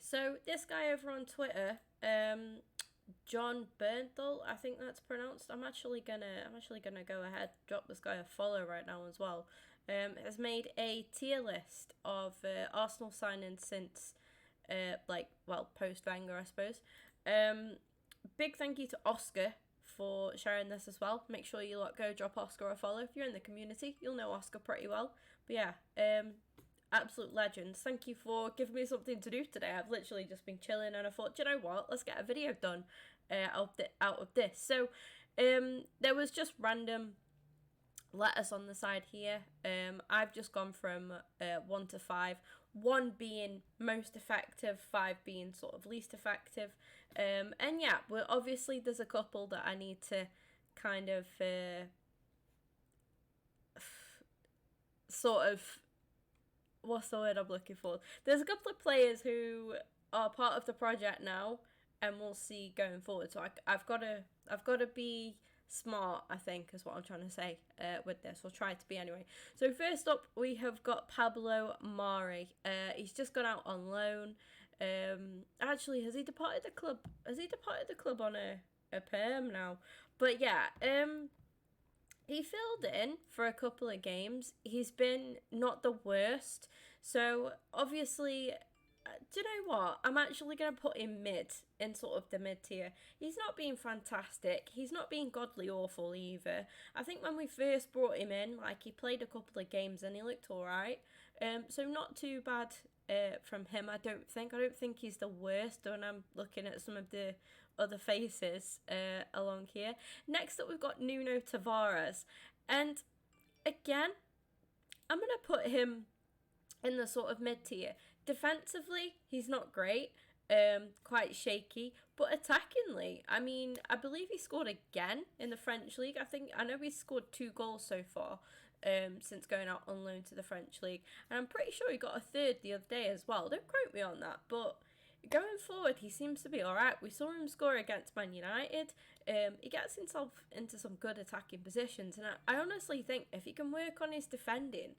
So this guy over on Twitter, John Bernthal, I think that's pronounced. I'm actually gonna go ahead, drop this guy a follow right now as well. Has made a tier list of Arsenal signings since, post Wenger, I suppose. Big thank you to Oscar for sharing this as well. Make sure you go drop Oscar a follow. If you're in the community, you'll know Oscar pretty well. But yeah, absolute legends. Thank you for giving me something to do today. I've literally just been chilling and I thought, do you know what? Let's get a video done out of this. So there was just random letters on the side here. I've just gone from 1 to 5, 1 being most effective, 5 being sort of least effective. And yeah, well, obviously there's a couple that I need to kind of sort of, what's the word I'm looking for? There's a couple of players who are part of the project now, and we'll see going forward. So I've got to be smart, I think, is what I'm trying to say with this. We'll try to be anyway. So first up, we have got Pablo Mari. He's just gone out on loan. Actually, has he departed the club? Has he departed the club on a perm now? But yeah, he filled in for a couple of games. He's been not the worst. So obviously, do you know what? I'm actually going to put him mid, in sort of the mid tier. He's not being fantastic. He's not being godly awful either. I think when we first brought him in, he played a couple of games and he looked alright. So not too bad from him, I don't think. I don't think he's the worst when I'm looking at some of the other faces along here. Next up, we've got Nuno Tavares. And again, I'm going to put him in the sort of mid-tier. Defensively, he's not great, quite shaky, but attackingly, I mean, I believe he scored again in the French league. I know he's scored 2 goals so far since going out on loan to the French league, and I'm pretty sure he got a third the other day as well. Don't quote me on that, but going forward, he seems to be alright. We saw him score against Man United. He gets himself into some good attacking positions, and I honestly think if he can work on his defending,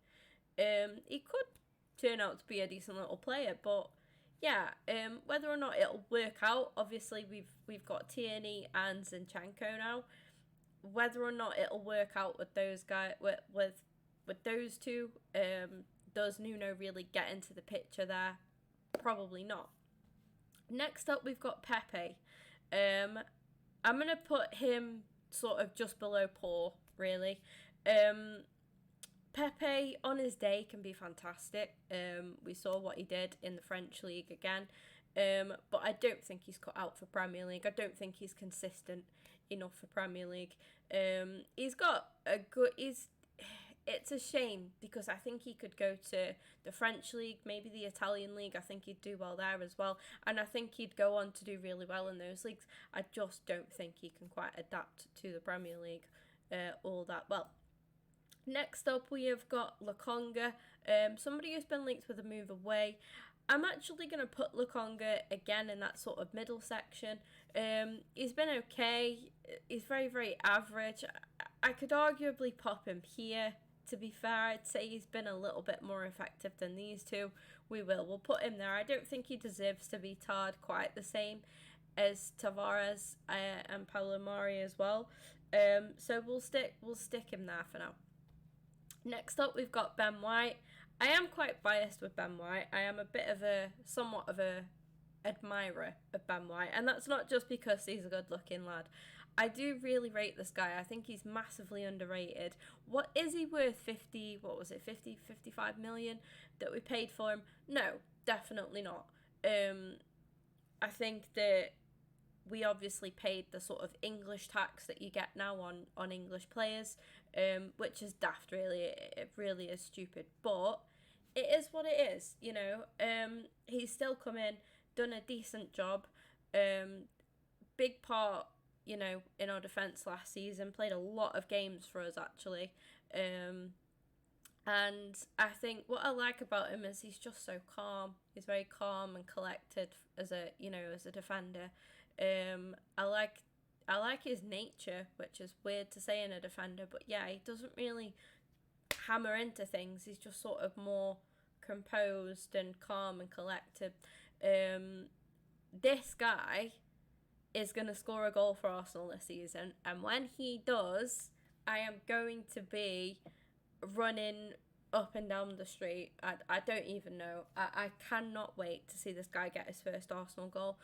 he could turn out to be a decent little player. But yeah, whether or not it'll work out, obviously we've got Tierney and Zinchenko now. Whether or not it'll work out with those guys, with those two, does Nuno really get into the picture there? Probably not. Next up, we've got Pepe. I'm gonna put him sort of just below poor, really. Pepe on his day can be fantastic. We saw what he did in the French league again. But I don't think he's cut out for Premier League. I don't think he's consistent enough for Premier League. He's got a good... It's a shame because I think he could go to the French league, maybe the Italian league. I think he'd do well there as well. And I think he'd go on to do really well in those leagues. I just don't think he can quite adapt to the Premier League all that well. Next up, we have got Conga, somebody who's been linked with a move away. I'm actually going to put Conga again in that sort of middle section. He's been okay. He's very, very average. I could arguably pop him here. To be fair, I'd say he's been a little bit more effective than these two. We'll put him there. I don't think he deserves to be tarred quite the same as Tavares and Pablo Mari as well. So we'll stick him there for now. Next up, we've got Ben White. I am quite biased with Ben White. I am somewhat of a admirer of Ben White, and that's not just because he's a good-looking lad. I do really rate this guy. I think he's massively underrated. What is he worth? 55 million that we paid for him? No, definitely not. I think that we obviously paid the sort of English tax that you get now on English players, which is daft, really. It really is stupid. But it is what it is, you know. He's still come in, done a decent job. Big part, you know, in our defence last season. Played a lot of games for us, actually. And I think what I like about him is he's just so calm. He's very calm and collected as a defender. I like his nature, which is weird to say in a defender, but yeah, he doesn't really hammer into things. He's just sort of more composed and calm and collected. This guy is going to score a goal for Arsenal this season, and when he does, I am going to be running up and down the street. I don't even know. I cannot wait to see this guy get his first Arsenal goal.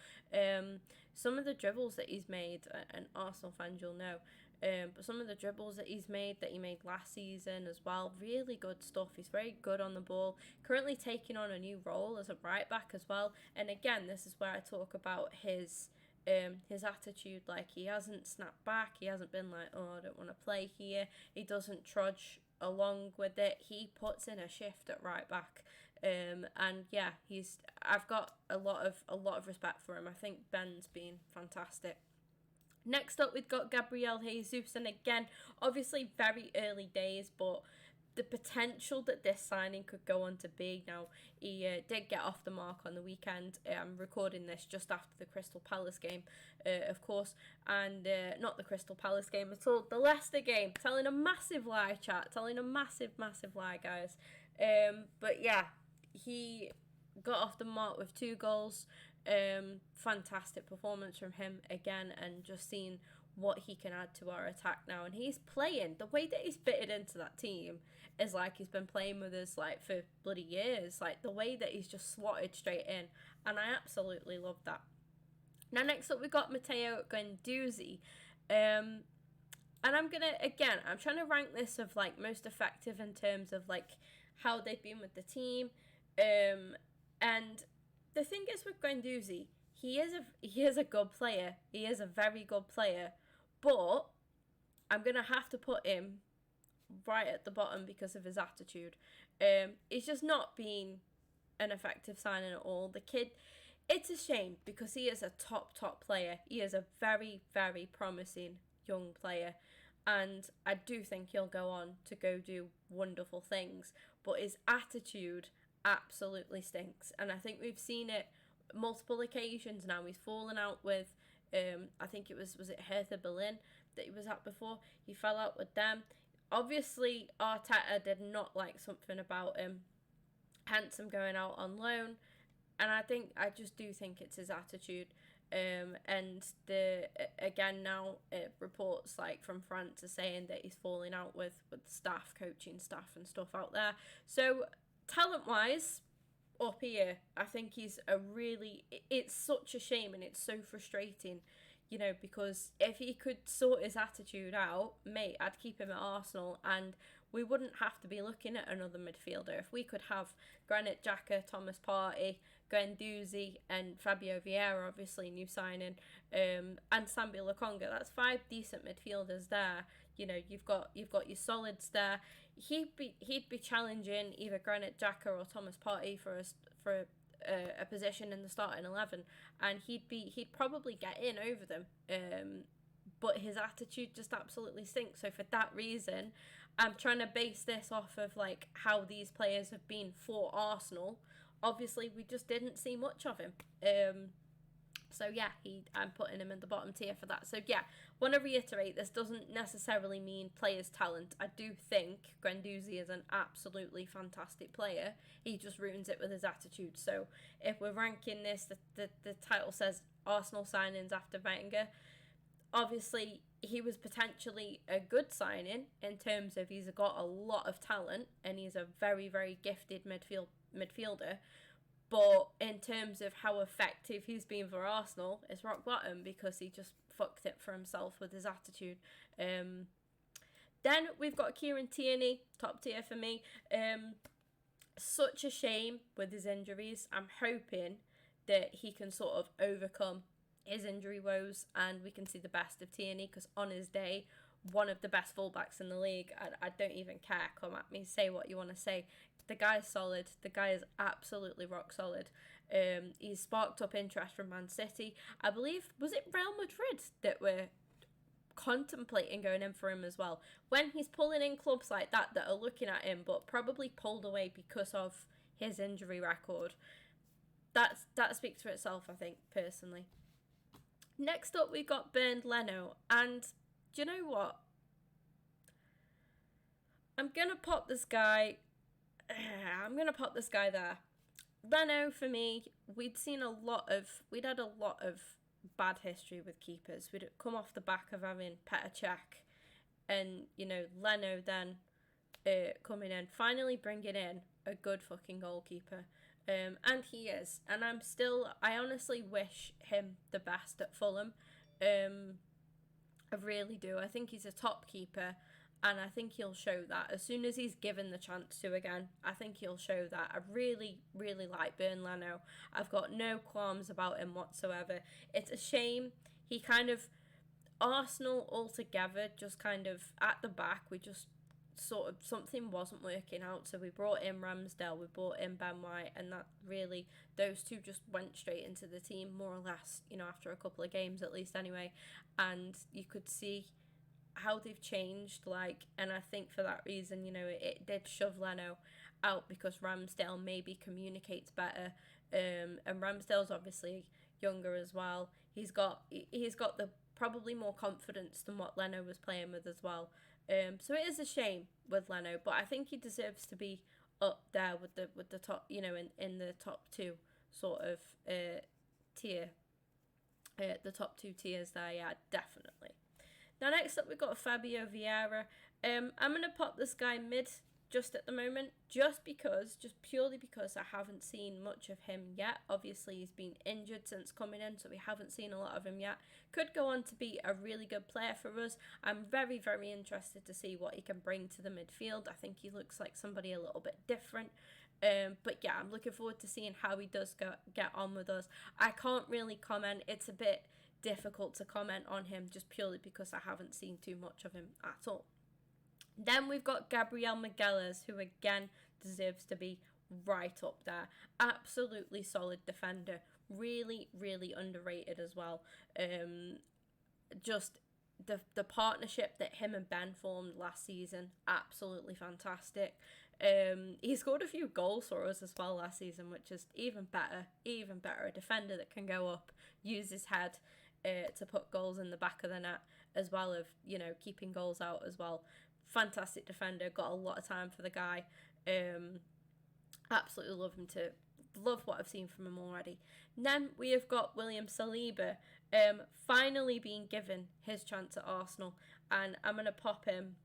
Some of the dribbles that he's made, and Arsenal fans you'll know, but some of the dribbles that he made last season as well, really good stuff. He's very good on the ball. Currently taking on a new role as a right back as well. And again, this is where I talk about his attitude. Like, he hasn't snapped back. He hasn't been like, oh, I don't want to play here. He doesn't trudge along with it. He puts in a shift at right back. And yeah, I've got a lot of respect for him. I think Ben's been fantastic. Next up, we've got Gabriel Jesus, and again, obviously very early days, but the potential that this signing could go on to be. Now, he did get off the mark on the weekend. I'm recording this just after the Crystal Palace game, of course, and not the Crystal Palace game at all, the Leicester game. Telling a massive lie, chat. Telling a massive lie, guys. But yeah, he got off the mark with 2 goals. Fantastic performance from him again, and just seeing what he can add to our attack now. And he's playing, the way that he's fitted into that team is like he's been playing with us like for bloody years. Like, the way that he's just slotted straight in, and I absolutely love that. Now, next up, we've got Matteo Guendouzi. And I'm trying to rank this of like most effective in terms of like how they've been with the team. And the thing is with Guendouzi, he is a good player. He is a very good player, but I'm gonna have to put him right at the bottom because of his attitude. He's just not been an effective signing at all. The kid, it's a shame because he is a top player. He is a very, very promising young player, and I do think he'll go on to go do wonderful things. But his attitude absolutely stinks, and I think we've seen it multiple occasions now. He's fallen out with I think it was Hertha Berlin that he was at before. He fell out with them. Obviously Arteta did not like something about him, hence him going out on loan, and I just do think it's his attitude. And again now reports like from France are saying that he's falling out with staff, coaching staff and stuff out there. So talent wise, up here, I think it's such a shame, and it's so frustrating, you know, because if he could sort his attitude out, mate, I'd keep him at Arsenal, and we wouldn't have to be looking at another midfielder. If we could have Granit Xhaka, Thomas Partey, Guendouzi and Fabio Vieira, obviously new signing, and Sambi Conga, that's 5 decent midfielders there. You know, you've got your solids there. He'd be challenging either Granit Xhaka or Thomas Partey for a position in the starting 11, and he'd probably get in over them. But his attitude just absolutely stinks. So for that reason, I'm trying to base this off of like how these players have been for Arsenal. Obviously, we just didn't see much of him. So yeah, I'm putting him in the bottom tier for that. So yeah, want to reiterate, this doesn't necessarily mean player's talent. I do think Guendouzi is an absolutely fantastic player. He just ruins it with his attitude. So if we're ranking this, the title says Arsenal signings after Wenger. Obviously, he was potentially a good signing in terms of he's got a lot of talent and he's a very, very gifted midfielder. But in terms of how effective he's been for Arsenal, it's rock bottom because he just fucked it for himself with his attitude. Then we've got Kieran Tierney, top tier for me. Such a shame with his injuries. I'm hoping that he can sort of overcome his injury woes and we can see the best of Tierney, because on his day, one of the best fullbacks in the league. I don't even care. Come at me, say what you want to say. The guy's solid. The guy is absolutely rock solid. He's sparked up interest from Man City. I believe, was it Real Madrid that were contemplating going in for him as well? When he's pulling in clubs like that are looking at him but probably pulled away because of his injury record, that speaks for itself, I think, personally. Next up, we got Bernd Leno, and do you know what? I'm gonna pop this guy there. Leno, for me, we'd had a lot of bad history with keepers. We'd come off the back of having Petr, and, you know, Leno then coming in, finally bringing in a good fucking goalkeeper. And he is. And I honestly wish him the best at Fulham. I really do. I think he's a top keeper, and I think he'll show that as soon as he's given the chance to again. I think he'll show that. I really, really like Bernd Leno. I've got no qualms about him whatsoever. It's a shame he kind of, Arsenal altogether, just kind of at the back, we just sort of, something wasn't working out. So we brought in Ramsdale, we brought in Ben White, and that really, those two just went straight into the team, more or less, you know, after a couple of games at least anyway. And you could see how they've changed, like, and I think for that reason, you know, it did shove Leno out because Ramsdale maybe communicates better, and Ramsdale's obviously younger as well. He's got the probably more confidence than what Leno was playing with as well. So it is a shame with Leno, but I think he deserves to be up there with the top, you know, in the top two sort of tier, the top two tiers there. Yeah, definitely. Now, next up, we've got Fabio Vieira. I'm going to pop this guy mid just at the moment, just purely because I haven't seen much of him yet. Obviously, he's been injured since coming in, so we haven't seen a lot of him yet. Could go on to be a really good player for us. I'm very, very interested to see what he can bring to the midfield. I think he looks like somebody a little bit different. But yeah, I'm looking forward to seeing how he does get on with us. I can't really comment. It's a bit difficult to comment on him just purely because I haven't seen too much of him at all. Then we've got Gabrielle Miguel, who again deserves to be right up there. Absolutely solid defender. Really, really underrated as well. Just the partnership that him and Ben formed last season, absolutely fantastic. He scored a few goals for us as well last season, which is even better. A defender that can go up, use his head to put goals in the back of the net, as well as, you know, keeping goals out as well. Fantastic defender, got a lot of time for the guy. Absolutely love what I've seen from him already. And then we have got William Saliba, finally being given his chance at Arsenal, and I'm gonna pop him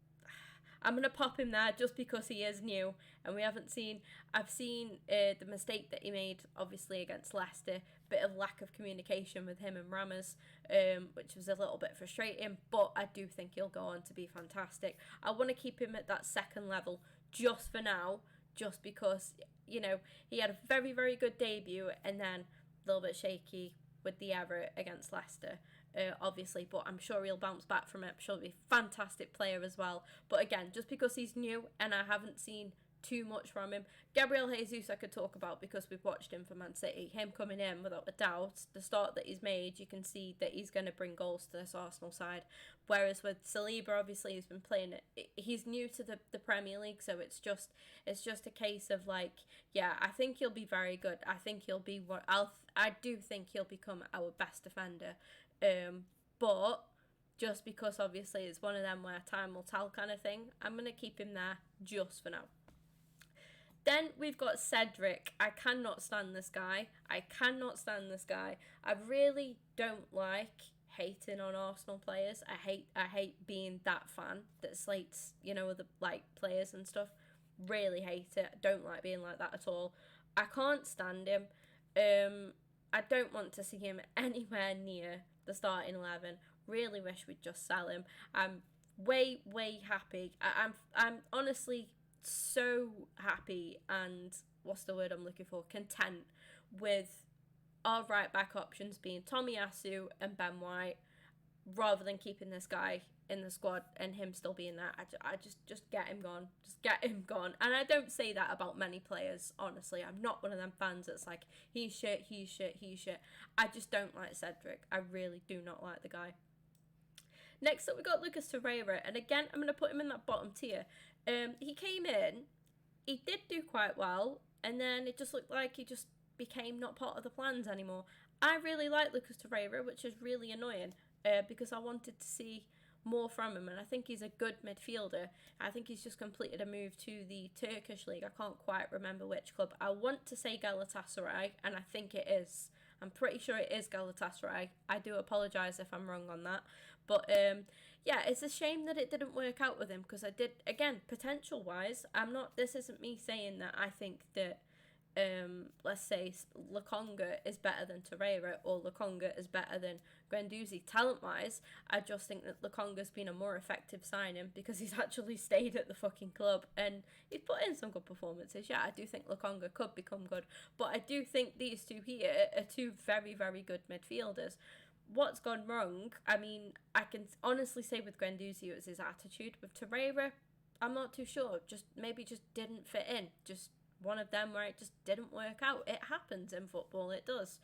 there just because he is new and we haven't seen. I've seen the mistake that he made, obviously, against Leicester. Bit of lack of communication with him and Ramos, which was a little bit frustrating, but I do think he'll go on to be fantastic. I want to keep him at that second level just for now, just because, you know, he had a very, very good debut and then a little bit shaky with the error against Leicester. Obviously, but I'm sure he'll bounce back from it. I'm sure he'll be a fantastic player as well. But again, just because he's new and I haven't seen too much from him. Gabriel Jesus I could talk about because we've watched him for Man City. Him coming in, without a doubt, the start that he's made, you can see that he's going to bring goals to this Arsenal side. Whereas with Saliba, obviously, he's been playing it. He's new to the Premier League, so it's just a case of, like, yeah, I think he'll be very good. I think he'll be I do think he'll become our best defender. But just because obviously it's one of them where time will tell kind of thing, I'm going to keep him there just for now. Then we've got Cedric. I cannot stand this guy. I really don't like hating on Arsenal players. I hate being that fan that slates, you know, the like players and stuff. Really hate it. Don't like being like that at all. I can't stand him. I don't want to see him anywhere near the starting 11. Really wish we'd just sell him. I'm way happy. I'm honestly so happy and what's the word I'm looking for? Content with our right back options being Tommy Yasu and Ben White, rather than keeping this guy in the squad and him still being there. I just get him gone. Just get him gone. And I don't say that about many players, honestly. I'm not one of them fans that's like, he's shit. I just don't like Cedric. I really do not like the guy. Next up, we got Lucas Torreira. And again, I'm going to put him in that bottom tier. He came in, he did do quite well, and then it just looked like he just became not part of the plans anymore. I really like Lucas Torreira, which is really annoying, because I wanted to see more from him, and I think he's a good midfielder. I think he's just completed a move to the Turkish league. I can't quite remember which club. I want to say Galatasaray, and I think it is. I'm pretty sure it is Galatasaray. I do apologise if I'm wrong on that. But yeah, it's a shame that it didn't work out with him, because I did, again, potential-wise, this isn't me saying that I think that let's say Conga is better than Torreira or Conga is better than Guendouzi talent-wise. I just think that Conga's been a more effective signing because he's actually stayed at the fucking club and he's put in some good performances. Yeah, I do think Conga could become good, but I do think these two here are two very, very good midfielders. What's gone wrong? I mean, I can honestly say with Guendouzi it was his attitude. With Torreira, I'm not too sure. Maybe just didn't fit in. Just one of them where it just didn't work out. It happens in football, it does.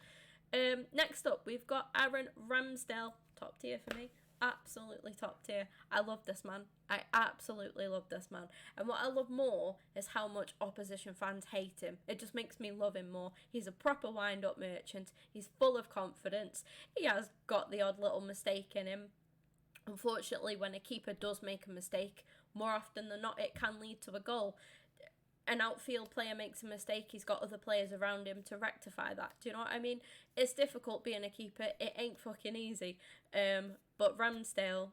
Next up, we've got Aaron Ramsdale. Top tier for me. Absolutely top tier. I love this man. I absolutely love this man. And what I love more is how much opposition fans hate him. It just makes me love him more. He's a proper wind-up merchant. He's full of confidence. He has got the odd little mistake in him. Unfortunately, when a keeper does make a mistake, more often than not, it can lead to a goal. An outfield player makes a mistake, he's got other players around him to rectify that. Do you know what I mean? It's difficult being a keeper. It ain't fucking easy. But Ramsdale,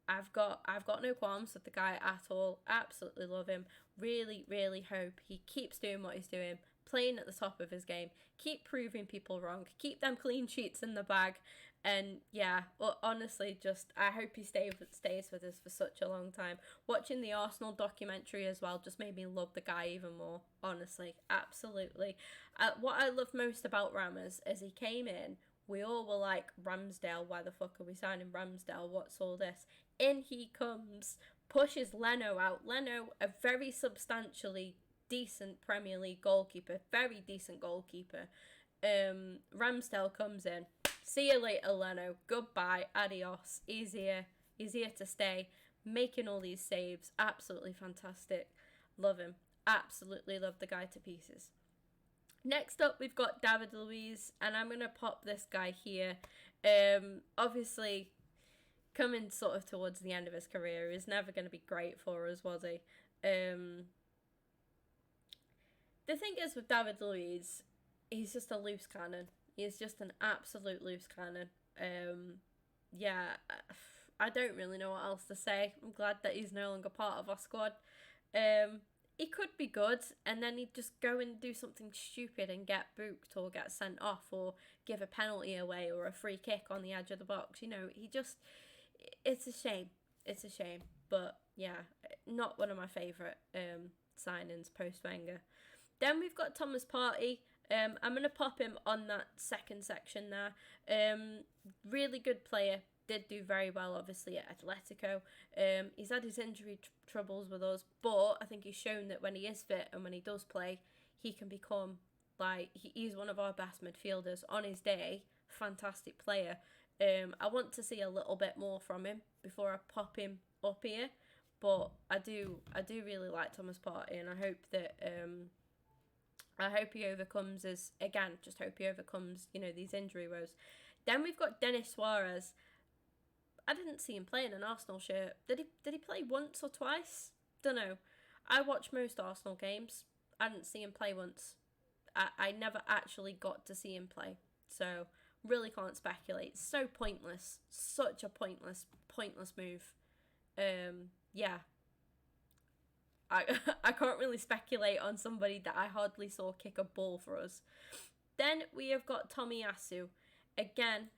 I've got no qualms with the guy at all. Absolutely love him. Really, really hope he keeps doing what he's doing, playing at the top of his game, keep proving people wrong, keep them clean sheets in the bag. And yeah, honestly, I hope he stays with us for such a long time. Watching the Arsenal documentary as well just made me love the guy even more. Honestly, absolutely. What I love most about Rammers is he came in. We all were like, Ramsdale, why the fuck are we signing Ramsdale? What's all this? In he comes, pushes Leno out. Leno, a very substantially decent Premier League goalkeeper, very decent goalkeeper. Ramsdale comes in. See you later, Leno. Goodbye. Adios. Easier to stay. Making all these saves. Absolutely fantastic. Love him. Absolutely love the guy to pieces. Next up, we've got David Louise, and I'm going to pop this guy here. Obviously, coming sort of towards the end of his career, is never going to be great for us, was he? The thing is with David Louise, he's just a loose cannon. He's just an absolute loose cannon. Yeah, I don't really know what else to say. I'm glad that he's no longer part of our squad. He could be good, and then he'd just go and do something stupid and get booked or get sent off or give a penalty away or a free kick on the edge of the box. You know, it's a shame. It's a shame. But yeah, not one of my favourite signings post-Wenger. Then we've got Thomas Partey. I'm going to pop him on that second section there. Really good player. Did do very well, obviously, at Atletico. He's had his injury troubles with us, but I think he's shown that when he is fit and when he does play, he can become, he's one of our best midfielders. On his day, fantastic player. I want to see a little bit more from him before I pop him up here, but I do really like Thomas Partey, and I hope that... I hope he overcomes these injury woes. Then we've got Denis Suarez. I didn't see him play in an Arsenal shirt. Did he play once or twice? Don't know. I watch most Arsenal games. I didn't see him play once. I never actually got to see him play. So, really can't speculate. So pointless. Such a pointless move. Yeah. I can't really speculate on somebody that I hardly saw kick a ball for us. Then we have got Tommy Yasu. Again,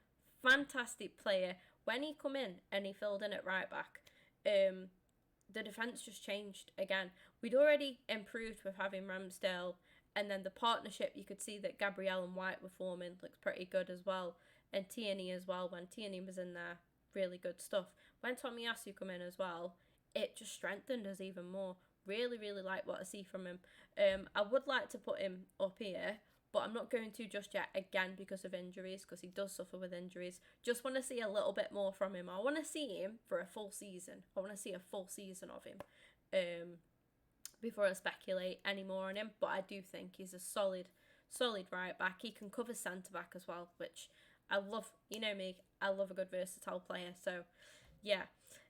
fantastic player. When he come in and he filled in at right back, the defence just changed again. We'd already improved with having Ramsdale, and then the partnership, you could see that Gabrielle and White were forming, looked pretty good as well. And Tierney as well, when Tierney was in there, really good stuff. When Tommy Yasu come in as well, it just strengthened us even more. Really, really like what I see from him. I would like to put him up here, but I'm not going to just yet, again, because of injuries, because he does suffer with injuries. Just want to see a little bit more from him. I want to see him for a full season. I want to see a full season of him before I speculate any more on him. But I do think he's a solid right back. He can cover centre back as well, which I love. You know me, I love a good versatile player. So, yeah.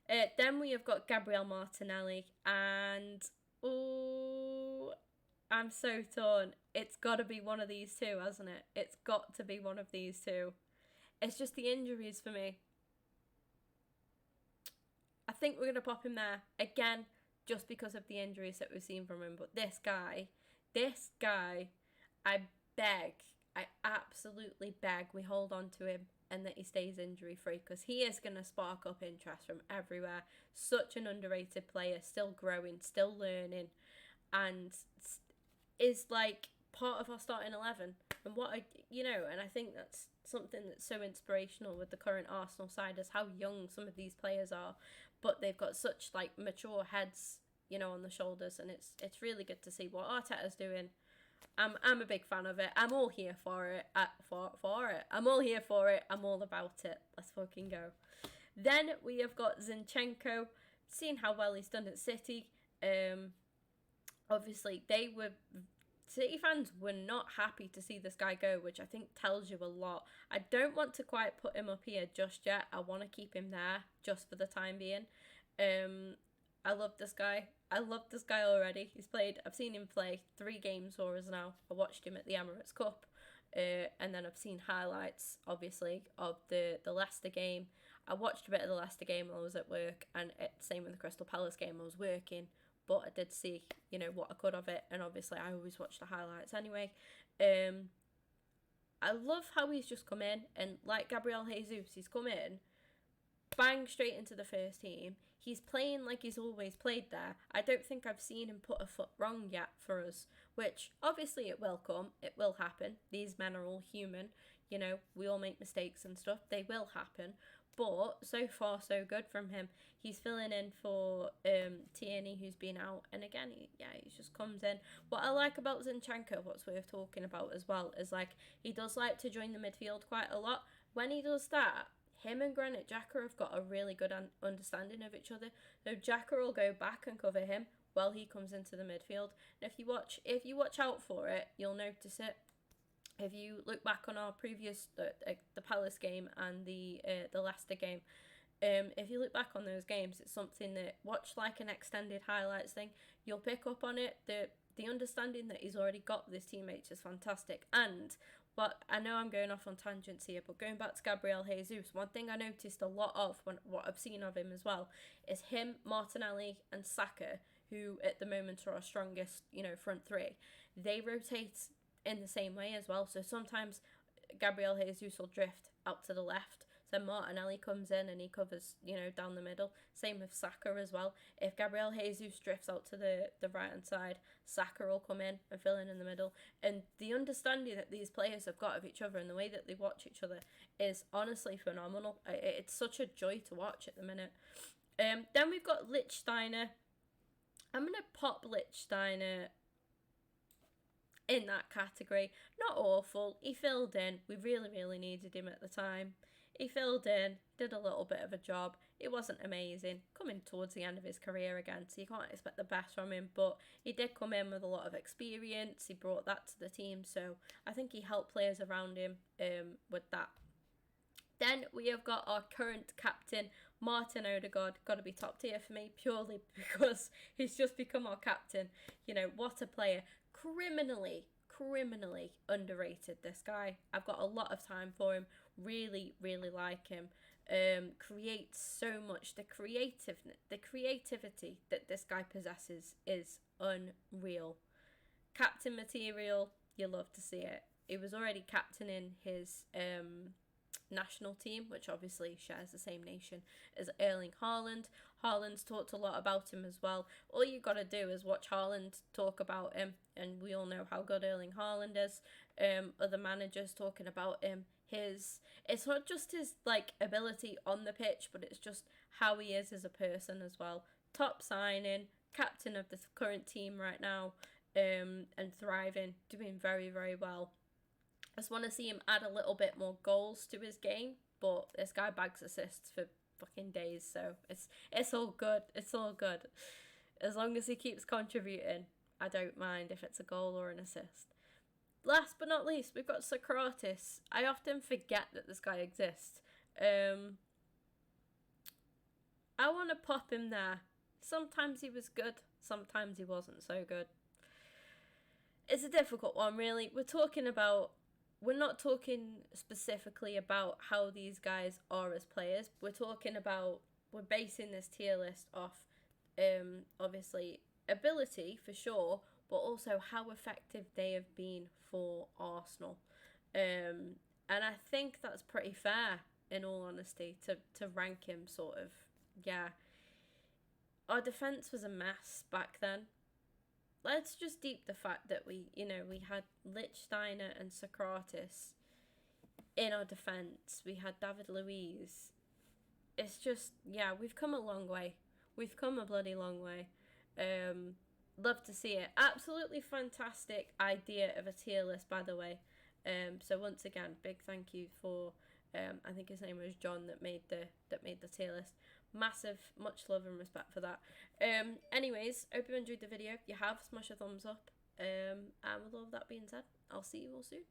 Then we have got Gabrielle Martinelli, and oh, I'm so torn. It's got to be one of these two, hasn't it? It's got to be one of these two. It's just the injuries for me. I think we're going to pop him there again, just because of the injuries that we've seen from him. But this guy, I absolutely beg we hold on to him and that he stays injury free, because he is going to spark up interest from everywhere. Such an underrated player, still growing, still learning, and is like part of our starting 11. And and I think that's something that's so inspirational with the current Arsenal side, is how young some of these players are, but they've got such like mature heads, on the shoulders, and it's really good to see what Arteta's doing. I'm a big fan of it. I'm all here for it. I'm all here for it. I'm all about it. Let's fucking go. Then we have got Zinchenko. Seeing how well he's done at City. Obviously, City fans were not happy to see this guy go, which I think tells you a lot. I don't want to quite put him up here just yet. I want to keep him there just for the time being. I love this guy. Already. I've seen him play 3 games for us now. I watched him at the Emirates Cup. And then I've seen highlights, obviously, of the Leicester game. I watched a bit of the Leicester game while I was at work, and same with the Crystal Palace game. I was working, but I did see, what I could of it, and obviously I always watch the highlights anyway. I love how he's just come in, and like Gabriel Jesus, he's come in, bang, straight into the first team. He's playing like he's always played there. I don't think I've seen him put a foot wrong yet for us, which obviously it will come. It will happen. These men are all human. We all make mistakes and stuff. They will happen. But so far, so good from him. He's filling in for Tierney, who's been out. And again, he just comes in. What I like about Zinchenko, what's worth talking about as well, is like he does like to join the midfield quite a lot. When he does that, him and Granit Xhaka have got a really good understanding of each other. So Xhaka will go back and cover him while he comes into the midfield. And if you watch out for it, you'll notice it. If you look back on our previous the Palace game and the Leicester game, if you look back on those games, it's something that, watch like an extended highlights thing, you'll pick up on it. The understanding that he's already got with his teammates is fantastic. And but I know I'm going off on tangents here, but going back to Gabriel Jesus, one thing I noticed a lot of what I've seen of him as well is him, Martinelli, and Saka, who at the moment are our strongest, front three. They rotate in the same way as well. So sometimes Gabriel Jesus will drift out to the left. So Martinelli comes in and he covers, down the middle. Same with Saka as well. If Gabriel Jesus drifts out to the right-hand side, Saka will come in and fill in the middle. And the understanding that these players have got of each other and the way that they watch each other is honestly phenomenal. It's such a joy to watch at the minute. Then we've got Lich Steiner. I'm going to pop Lich Steiner in that category. Not awful. He filled in. We really, really needed him at the time. He filled in, did a little bit of a job. It wasn't amazing. Coming towards the end of his career again, so you can't expect the best from him. But he did come in with a lot of experience. He brought that to the team. So I think he helped players around him with that. Then we have got our current captain, Martin Odergaard. Got to be top tier for me, purely because he's just become our captain. What a player. Criminally underrated, this guy. I've got a lot of time for him. Really, really like him. Creates so much. The creativity that this guy possesses is unreal. Captain material, you love to see it. He was already captaining his national team, which obviously shares the same nation as Erling Haaland. Haaland's talked a lot about him as well. All you got to do is watch Haaland talk about him, and we all know how good Erling Haaland is. Other managers talking about him. It's not just his ability on the pitch, but it's just how he is as a person as well. Top signing, captain of the current team right now, and thriving, doing very, very well. I just want to see him add a little bit more goals to his game, but this guy bags assists for fucking days, so it's all good. It's all good. As long as he keeps contributing, I don't mind if it's a goal or an assist. Last but not least, we've got Socrates. I often forget that this guy exists. I want to pop him there. Sometimes he was good, sometimes he wasn't so good. It's a difficult one, really. We're not talking specifically about how these guys are as players. We're basing this tier list off, obviously, ability for sure, but also how effective they have been for Arsenal. And I think that's pretty fair, in all honesty, to rank him sort of, yeah. Our defence was a mess back then. Let's just deep the fact that we had Lich Steiner and Socrates in our defence. We had David Louise. It's just, yeah, we've come a long way. We've come a bloody long way. Love to see it. Absolutely fantastic idea of a tier list, by the way. So once again, big thank you for I think his name was John that made the tier list. Massive, much love and respect for that. Anyways, hope you enjoyed the video. If you have, smash a thumbs up. And with all of that being said, I'll see you all soon.